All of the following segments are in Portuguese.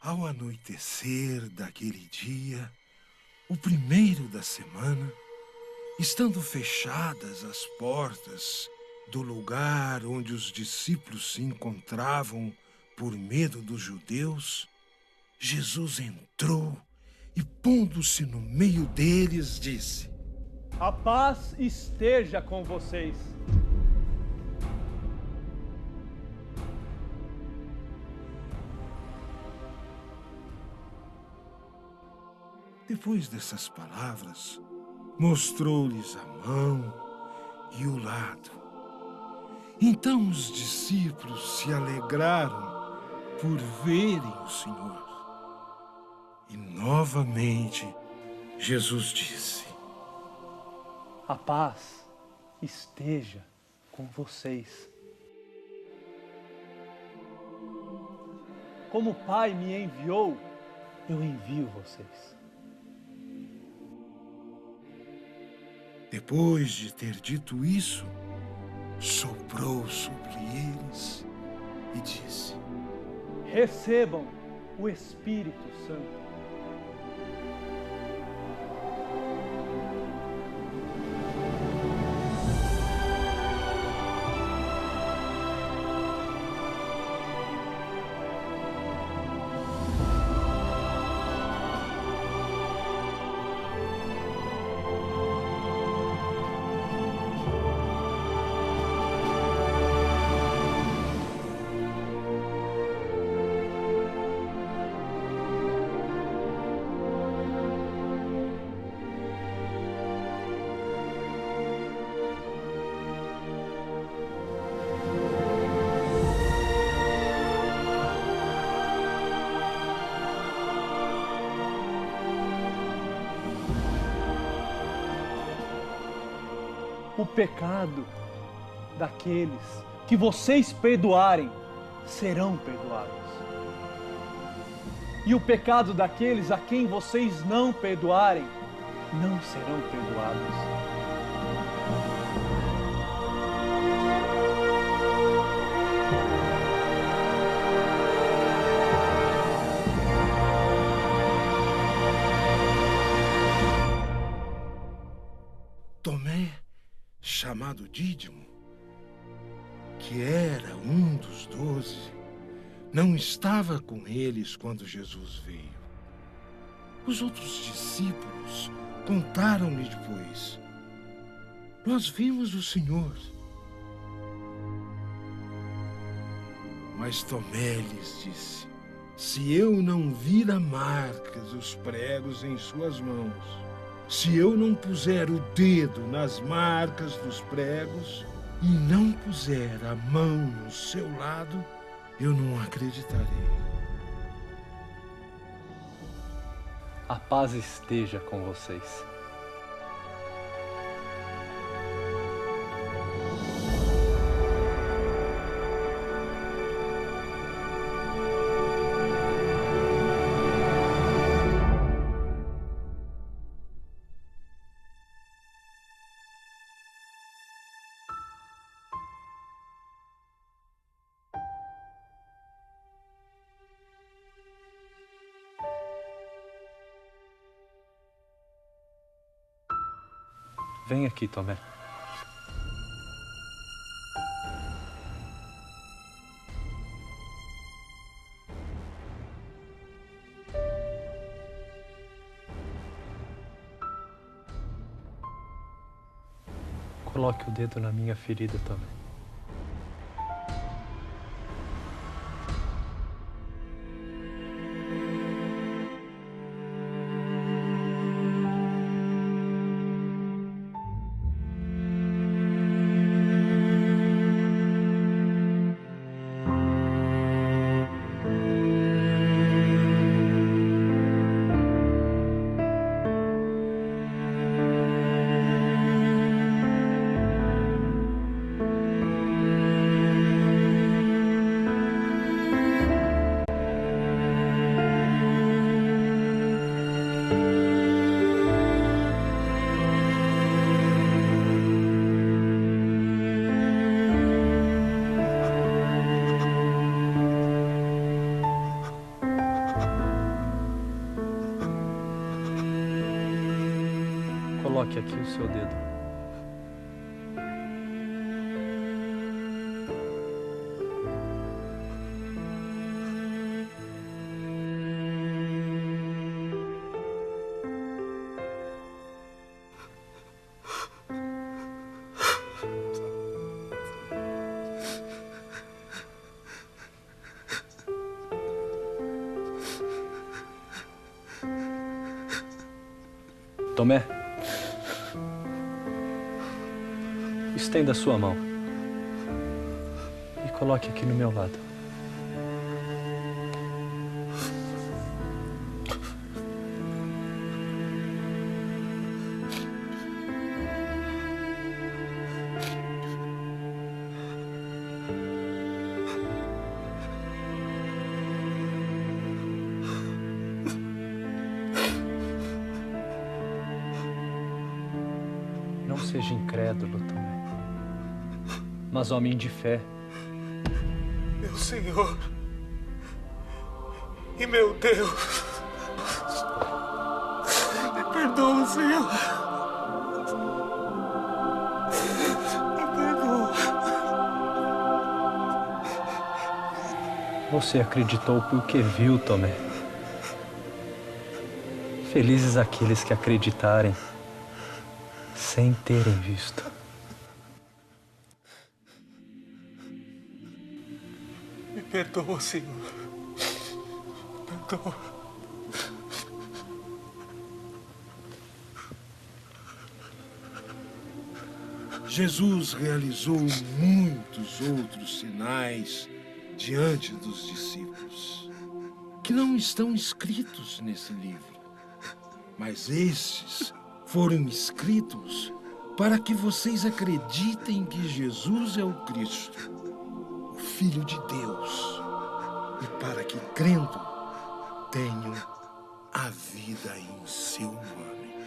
Ao anoitecer daquele dia, o primeiro da semana, estando fechadas as portas do lugar onde os discípulos se encontravam por medo dos judeus, Jesus entrou e, pondo-se no meio deles, disse: A paz esteja com vocês. Depois dessas palavras, mostrou-lhes a mão e o lado. Então os discípulos se alegraram por verem o Senhor. E novamente Jesus disse: A paz esteja com vocês. Como o Pai me enviou, eu envio vocês. Depois de ter dito isso, soprou sobre eles e disse: Recebam o Espírito Santo. O pecado daqueles que vocês perdoarem serão perdoados. E o pecado daqueles a quem vocês não perdoarem não serão perdoados. Tomé, chamado Dídimo, que era um dos 12, não estava com eles quando Jesus veio. Os outros discípulos contaram-lhe depois: Nós vimos o Senhor. Mas Tomé lhes disse: Se eu não vir a marca dos pregos em suas mãos, se eu não puser o dedo nas marcas dos pregos e não puser a mão no seu lado, eu não acreditarei. A paz esteja com vocês. Vem aqui, Tomé. Coloque o dedo na minha ferida, Tomé. Coloque aqui o seu dedo. Tomé, estenda a sua mão e coloque aqui no meu lado. Não seja incrédulo, Tomé, mas homem de fé. Meu Senhor e meu Deus, me perdoa, Senhor. Me perdoa. Você acreditou porque viu, Tomé. Felizes aqueles que acreditarem sem terem visto. Me perdoa, Senhor. Me perdoa. Jesus realizou muitos outros sinais diante dos discípulos, que não estão escritos nesse livro. Mas estes foram escritos para que vocês acreditem que Jesus é o Cristo, o Filho de Deus, e para que, crendo, tenham a vida em seu nome.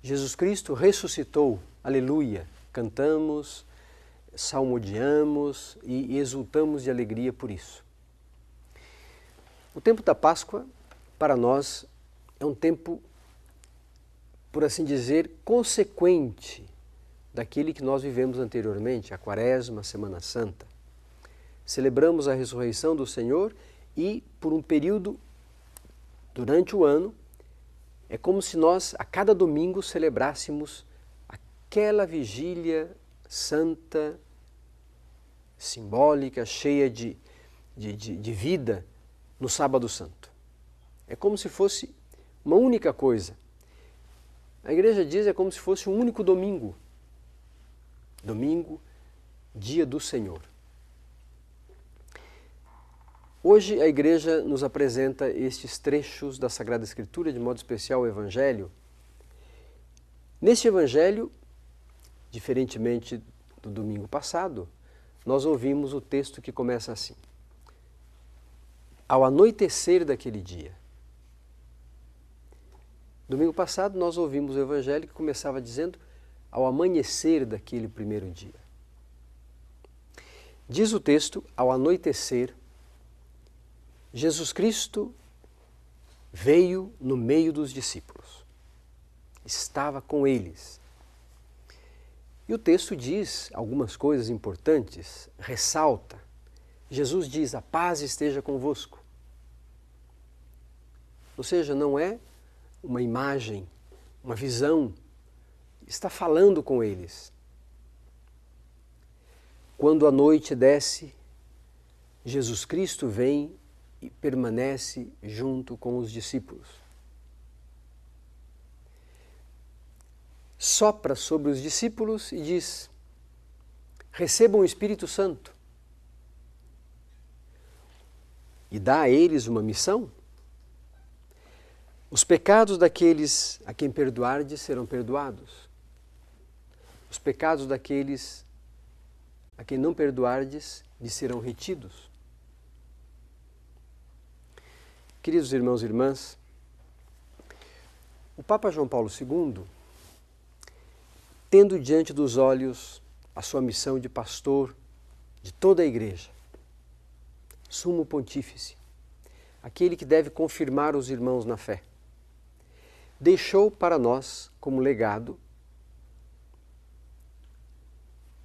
Jesus Cristo ressuscitou, aleluia, cantamos, salmodiamos e exultamos de alegria por isso. O tempo da Páscoa, para nós, é um tempo, por assim dizer, consequente daquele que nós vivemos anteriormente, a Quaresma, a Semana Santa. Celebramos a ressurreição do Senhor e, por um período, durante o ano, é como se nós, a cada domingo, celebrássemos aquela vigília santa, simbólica, cheia de vida, no Sábado Santo. É como se fosse uma única coisa. A igreja diz é como se fosse um único domingo. Domingo, dia do Senhor. Hoje a igreja nos apresenta estes trechos da Sagrada Escritura, de modo especial o Evangelho. Neste Evangelho, diferentemente do domingo passado, nós ouvimos o texto que começa assim: ao anoitecer daquele dia. Domingo passado nós ouvimos o Evangelho que começava dizendo ao amanhecer daquele primeiro dia. Diz o texto, ao anoitecer, Jesus Cristo veio no meio dos discípulos. Estava com eles. E o texto diz algumas coisas importantes, ressalta. Jesus diz, a paz esteja convosco. Ou seja, não é uma imagem, uma visão, está falando com eles. Quando a noite desce, Jesus Cristo vem e permanece junto com os discípulos. Sopra sobre os discípulos e diz, recebam o Espírito Santo. E dá a eles uma missão. Os pecados daqueles a quem perdoardes serão perdoados. Os pecados daqueles a quem não perdoardes lhes serão retidos. Queridos irmãos e irmãs, o Papa João Paulo II, tendo diante dos olhos a sua missão de pastor de toda a Igreja, Sumo Pontífice, aquele que deve confirmar os irmãos na fé, deixou para nós como legado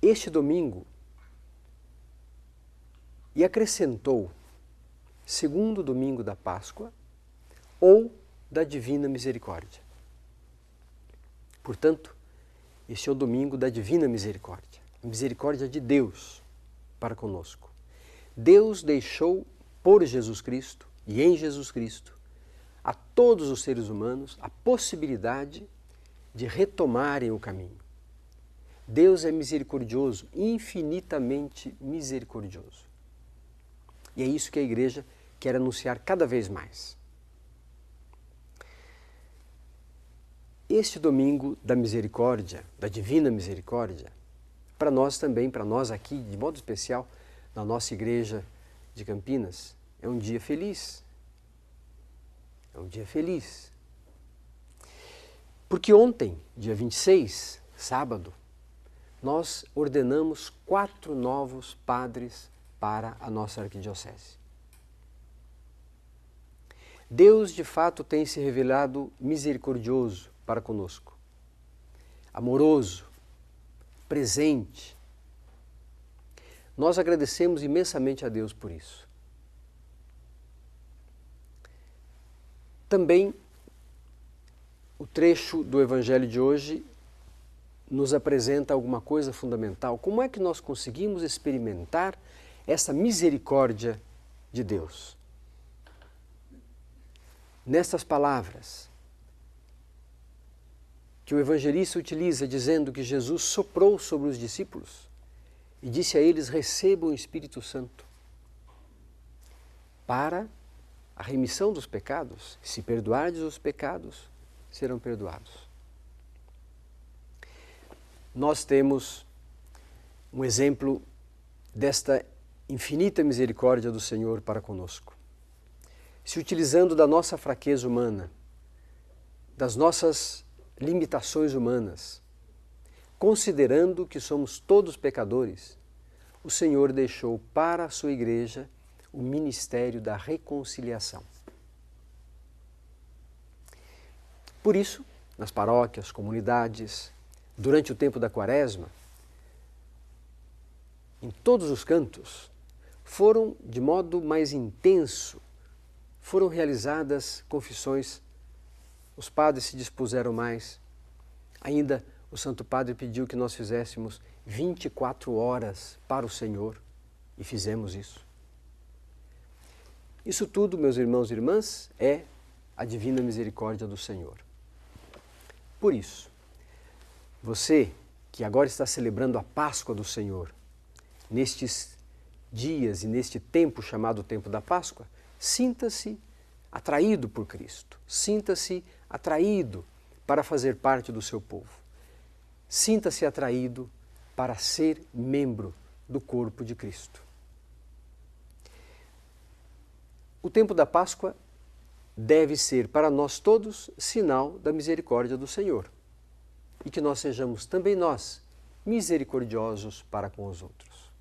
este domingo e acrescentou segundo domingo da Páscoa ou da Divina Misericórdia. Portanto, este é o domingo da Divina Misericórdia, a misericórdia de Deus para conosco. Deus deixou por Jesus Cristo e em Jesus Cristo a todos os seres humanos a possibilidade de retomarem o caminho. Deus é misericordioso, infinitamente misericordioso. E é isso que a Igreja quer anunciar cada vez mais. Este domingo da misericórdia, da Divina Misericórdia, para nós também, para nós aqui, de modo especial, na nossa Igreja de Campinas, é um dia feliz. É um dia feliz. Porque ontem, dia 26, sábado, nós ordenamos 4 novos padres para a nossa arquidiocese. Deus, de fato, tem se revelado misericordioso para conosco, amoroso, presente. Nós agradecemos imensamente a Deus por isso. Também o trecho do Evangelho de hoje nos apresenta alguma coisa fundamental. Como é que nós conseguimos experimentar essa misericórdia de Deus? Nestas palavras que o evangelista utiliza dizendo que Jesus soprou sobre os discípulos e disse a eles: recebam o Espírito Santo para a remissão dos pecados. Se perdoardes os pecados, serão perdoados. Nós temos um exemplo desta infinita misericórdia do Senhor para conosco. Se utilizando da nossa fraqueza humana, das nossas limitações humanas, considerando que somos todos pecadores, o Senhor deixou para a sua Igreja o ministério da reconciliação. Por isso, nas paróquias, comunidades, durante o tempo da Quaresma, em todos os cantos, foram de modo mais intenso, foram realizadas confissões. Os padres se dispuseram mais. Ainda o Santo Padre pediu que nós fizéssemos 24 horas para o Senhor e fizemos isso. Isso tudo, meus irmãos e irmãs, é a divina misericórdia do Senhor. Por isso, você que agora está celebrando a Páscoa do Senhor, nestes dias e neste tempo chamado tempo da Páscoa, sinta-se atraído por Cristo, sinta-se atraído para fazer parte do seu povo, sinta-se atraído para ser membro do corpo de Cristo. O tempo da Páscoa deve ser para nós todos sinal da misericórdia do Senhor e que nós sejamos também nós misericordiosos para com os outros.